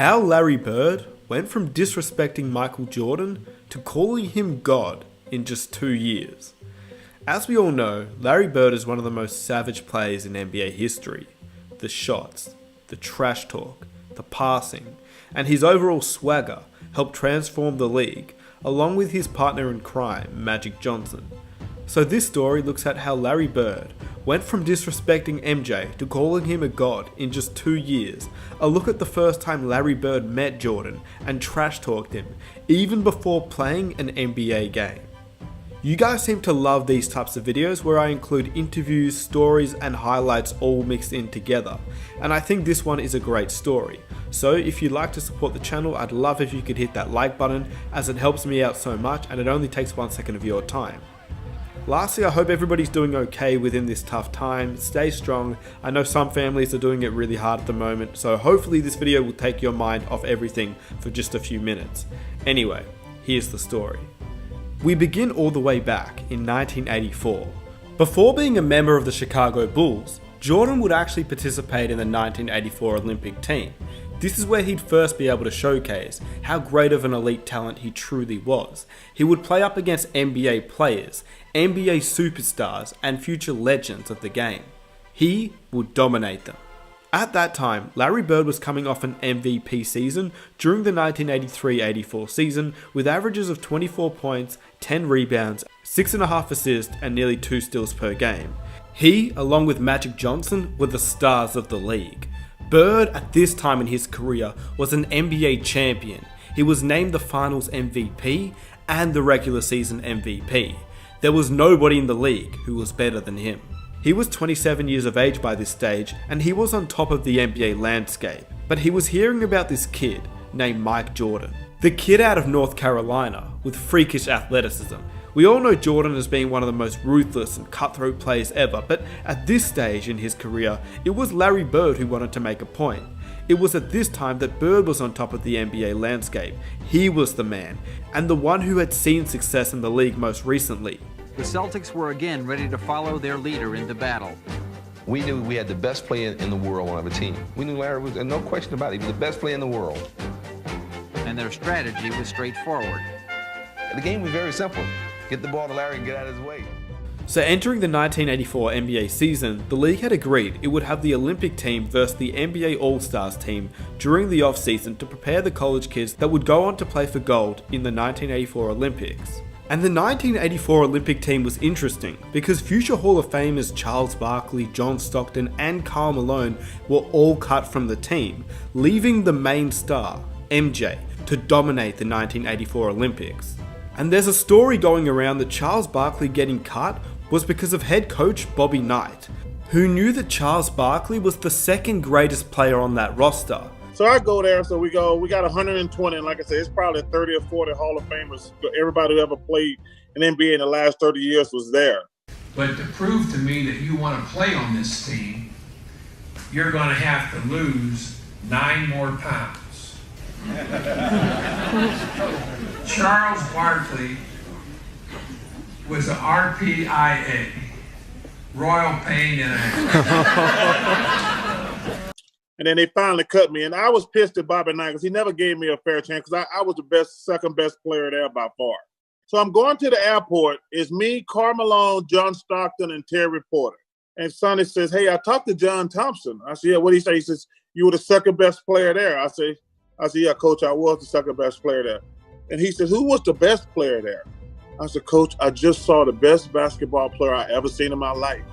How Larry Bird went from disrespecting Michael Jordan to calling him God in just 2 years. As we all know, Larry Bird is one of the most savage players in NBA history. The shots, the trash talk, the passing, and his overall swagger helped transform the league, along with his partner in crime, Magic Johnson. So this story looks at how Larry Bird went from disrespecting MJ to calling him a god in just 2 years, a look at the first time Larry Bird met Jordan and trash talked him, even before playing an NBA game. You guys seem to love these types of videos where I include interviews, stories and highlights all mixed in together, and I think this one is a great story. So if you'd like to support the channel, I'd love if you could hit that like button, as it helps me out so much and it only takes 1 second of your time. Lastly, I hope everybody's doing okay within this tough time. Stay strong. I know some families are doing it really hard at the moment, so hopefully this video will take your mind off everything for just a few minutes. Anyway, here's the story. We begin all the way back in 1984. Before being a member of the Chicago Bulls, Jordan would actually participate in the 1984 Olympic team. This is where he'd first be able to showcase how great of an elite talent he truly was. He would play up against NBA players, NBA superstars, and future legends of the game. He would dominate them. At that time, Larry Bird was coming off an MVP season during the 1983-84 season with averages of 24 points, 10 rebounds, 6.5 assists, and nearly 2 steals per game. He, along with Magic Johnson, were the stars of the league. Bird, at this time in his career, was an NBA champion. He was named the Finals MVP and the regular season MVP. There was nobody in the league who was better than him. He was 27 years of age by this stage, and he was on top of the NBA landscape. But he was hearing about this kid named Mike Jordan. The kid out of North Carolina with freakish athleticism. We all know Jordan as being one of the most ruthless and cutthroat players ever, but at this stage in his career, it was Larry Bird who wanted to make a point. It was at this time that Bird was on top of the NBA landscape. He was the man, and the one who had seen success in the league most recently. The Celtics were again ready to follow their leader into battle. We knew we had the best player in the world on our team. We knew Larry was, and no question about it, he was the best player in the world. And their strategy was straightforward. The game was very simple. Get the ball to Larry and get out of his way. So entering the 1984 NBA season, the league had agreed it would have the Olympic team versus the NBA All-Stars team during the off-season to prepare the college kids that would go on to play for gold in the 1984 Olympics. And the 1984 Olympic team was interesting because future Hall of Famers Charles Barkley, John Stockton and Karl Malone were all cut from the team, leaving the main star, MJ, to dominate the 1984 Olympics. And there's a story going around that Charles Barkley getting cut was because of head coach Bobby Knight, who knew that Charles Barkley was the second greatest player on that roster. So I go there, so we got 120, and like I said, it's probably 30 or 40 Hall of Famers. Everybody who ever played in NBA in the last 30 years was there. But to prove to me that you want to play on this team, you're going to have to lose 9 more pounds. Charles Barkley was an RPIA, Royal Pain in a... And then they finally cut me, and I was pissed at Bobby Knight because he never gave me a fair chance because I was the second best player there by far. So I'm going to the airport. It's me, Karl Malone, John Stockton, and Terry Porter. And Sonny says, "Hey, I talked to John Thompson." I said, "Yeah, what did he say?" He says, "You were the second best player there." I said, "Yeah, Coach, I was the second best player there." And he said, "Who was the best player there?" I said, "Coach, I just saw the best basketball player I ever seen in my life.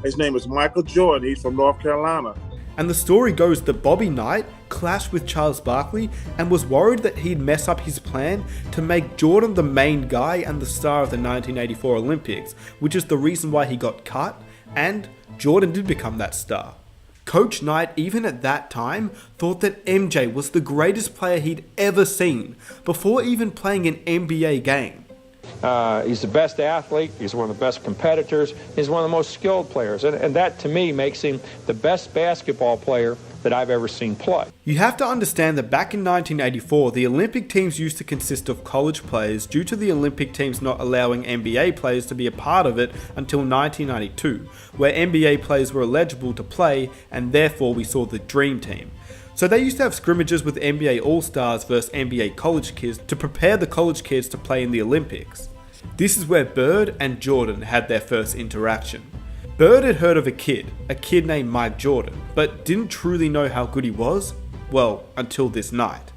His name is Michael Jordan. He's from North Carolina." And the story goes that Bobby Knight clashed with Charles Barkley and was worried that he'd mess up his plan to make Jordan the main guy and the star of the 1984 Olympics, which is the reason why he got cut, and Jordan did become that star. Coach Knight, even at that time, thought that MJ was the greatest player he'd ever seen before even playing an NBA game. He's the best athlete, he's one of the best competitors, he's one of the most skilled players, and that to me makes him the best basketball player that I've ever seen play. You have to understand that back in 1984, the Olympic teams used to consist of college players due to the Olympic teams not allowing NBA players to be a part of it until 1992, where NBA players were eligible to play and therefore we saw the Dream Team. So they used to have scrimmages with NBA All-Stars versus NBA college kids to prepare the college kids to play in the Olympics. This is where Bird and Jordan had their first interaction. Bird had heard of a kid named Mike Jordan, but didn't truly know how good he was, well, until this night.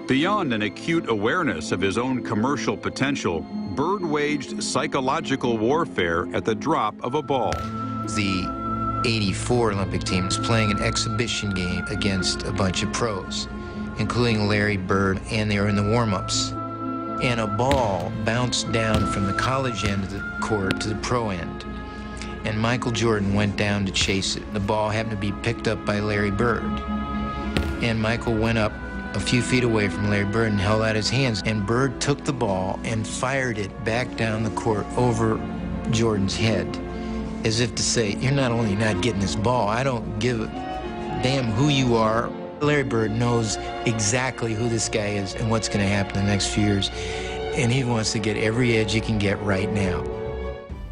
Beyond an acute awareness of his own commercial potential, Bird waged psychological warfare at the drop of a ball. The '84 Olympic team was playing an exhibition game against a bunch of pros, including Larry Bird, and they were in the warm-ups. And a ball bounced down from the college end of the court to the pro end. And Michael Jordan went down to chase it. The ball happened to be picked up by Larry Bird. And Michael went up a few feet away from Larry Bird and held out his hands. And Bird took the ball and fired it back down the court over Jordan's head, as if to say, you're not only not getting this ball, I don't give a damn who you are. Larry Bird knows exactly who this guy is and what's going to happen in the next few years, and he wants to get every edge he can get right now.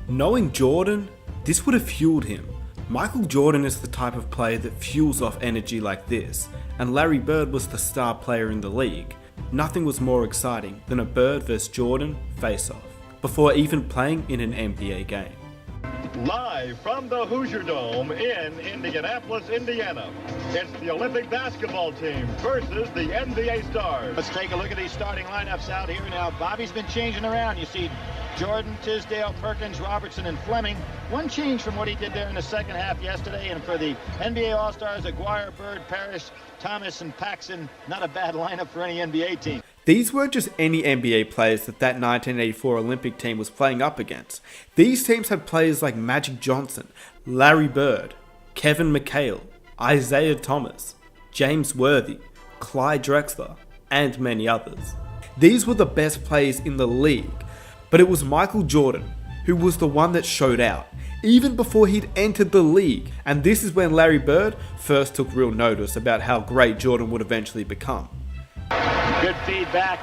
Knowing Jordan, this would have fueled him. Michael Jordan is the type of player that fuels off energy like this, and Larry Bird was the star player in the league. Nothing was more exciting than a Bird vs Jordan face-off, before even playing in an NBA game. Live from the Hoosier Dome in Indianapolis, Indiana, it's the Olympic basketball team versus the NBA Stars. Let's take a look at these starting lineups out here now. Bobby's been changing around. You see Jordan, Tisdale, Perkins, Robertson, and Fleming. One change from what he did there in the second half yesterday. And for the NBA All-Stars, Aguirre, Bird, Parrish, Thomas, and Paxson. Not a bad lineup for any NBA team. These weren't just any NBA players that 1984 Olympic team was playing up against. These teams had players like Magic Johnson, Larry Bird, Kevin McHale, Isaiah Thomas, James Worthy, Clyde Drexler, and many others. These were the best players in the league, but it was Michael Jordan who was the one that showed out, even before he'd entered the league, and this is when Larry Bird first took real notice about how great Jordan would eventually become. Good feedback.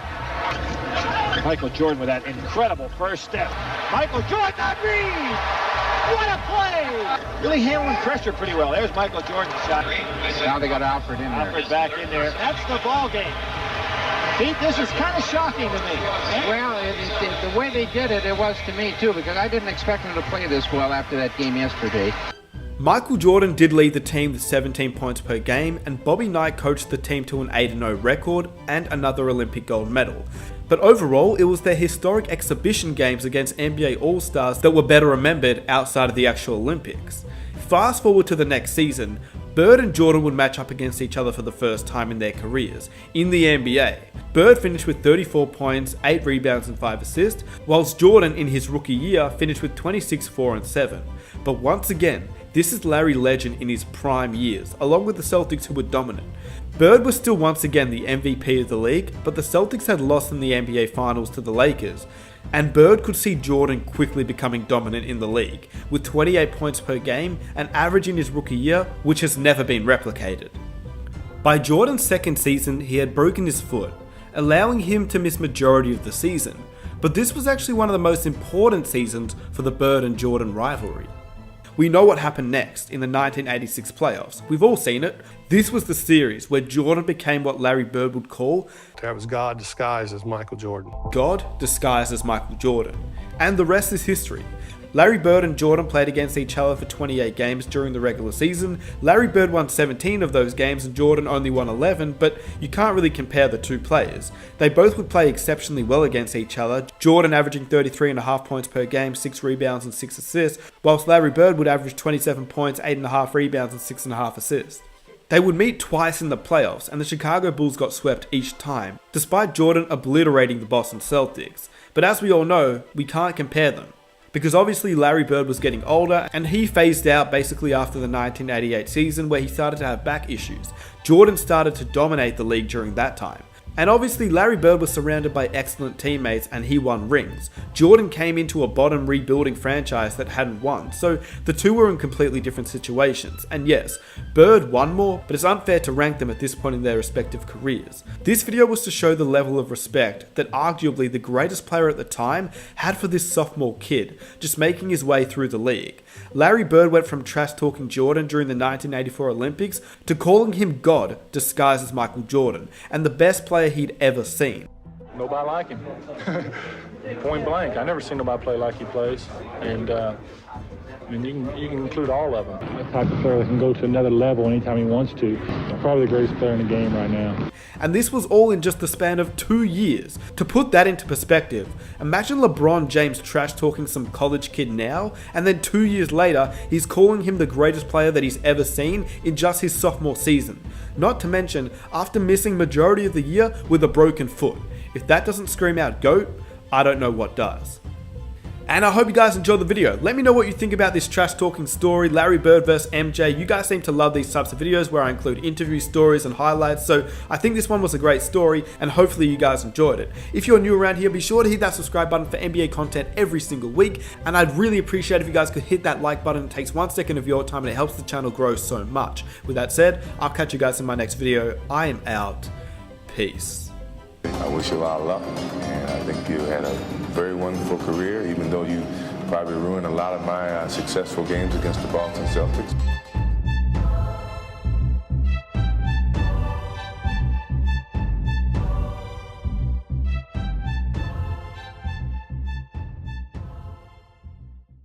Michael Jordan with that incredible first step. Michael Jordan on Reed! What a play! Really handling pressure pretty well. There's Michael Jordan's shot. Now they got Alfred in there. Alfred back in there. That's the ball game. Pete, this is kind of shocking to me. Well, the way they did it, it was to me too, because I didn't expect them to play this well after that game yesterday. Michael Jordan did lead the team with 17 points per game, and Bobby Knight coached the team to an 8-0 record and another Olympic gold medal. But overall, it was their historic exhibition games against NBA All-Stars that were better remembered outside of the actual Olympics. Fast forward to the next season, Bird and Jordan would match up against each other for the first time in their careers, in the NBA. Bird finished with 34 points, 8 rebounds and 5 assists, whilst Jordan in his rookie year finished with 26, 4 and 7. But once again, this is Larry Legend in his prime years, along with the Celtics who were dominant. Bird was still once again the MVP of the league, but the Celtics had lost in the NBA Finals to the Lakers, and Bird could see Jordan quickly becoming dominant in the league, with 28 points per game, an average in his rookie year which has never been replicated. By Jordan's second season, he had broken his foot, allowing him to miss majority of the season, but this was actually one of the most important seasons for the Bird and Jordan rivalry. We know what happened next in the 1986 playoffs. We've all seen it. This was the series where Jordan became what Larry Bird would call that was God disguised as Michael Jordan. God disguised as Michael Jordan. And the rest is history. Larry Bird and Jordan played against each other for 28 games during the regular season. Larry Bird won 17 of those games and Jordan only won 11, but you can't really compare the two players. They both would play exceptionally well against each other, Jordan averaging 33.5 points per game, 6 rebounds and 6 assists, whilst Larry Bird would average 27 points, 8.5 rebounds and 6.5 assists. They would meet twice in the playoffs, and the Chicago Bulls got swept each time, despite Jordan obliterating the Boston Celtics. But as we all know, we can't compare them, because obviously Larry Bird was getting older and he phased out basically after the 1988 season where he started to have back issues. Jordan started to dominate the league during that time. And obviously Larry Bird was surrounded by excellent teammates and he won rings. Jordan came into a bottom rebuilding franchise that hadn't won, so the two were in completely different situations. And yes, Bird won more, but it's unfair to rank them at this point in their respective careers. This video was to show the level of respect that arguably the greatest player at the time had for this sophomore kid, just making his way through the league. Larry Bird went from trash talking Jordan during the 1984 Olympics to calling him God disguised as Michael Jordan, and the best player he'd ever seen. Nobody like him. Point blank. I never seen nobody play like he plays. And you can include all of them. That type of player that can go to another level anytime he wants to. Probably the greatest player in the game right now. And this was all in just the span of 2 years. To put that into perspective, imagine LeBron James trash talking some college kid now, and then 2 years later, he's calling him the greatest player that he's ever seen in just his sophomore season. Not to mention, after missing majority of the year with a broken foot. If that doesn't scream out GOAT, I don't know what does. And I hope you guys enjoyed the video. Let me know what you think about this trash talking story, Larry Bird vs MJ. You guys seem to love these types of videos where I include interview stories and highlights, so I think this one was a great story and hopefully you guys enjoyed it. If you're new around here, be sure to hit that subscribe button for NBA content every single week, and I'd really appreciate if you guys could hit that like button. It takes 1 second of your time and it helps the channel grow so much. With that said, I'll catch you guys in my next video. I am out. Peace. I wish you a lot of luck, and I think you had a very wonderful career, even though you probably ruined a lot of my successful games against the Boston Celtics.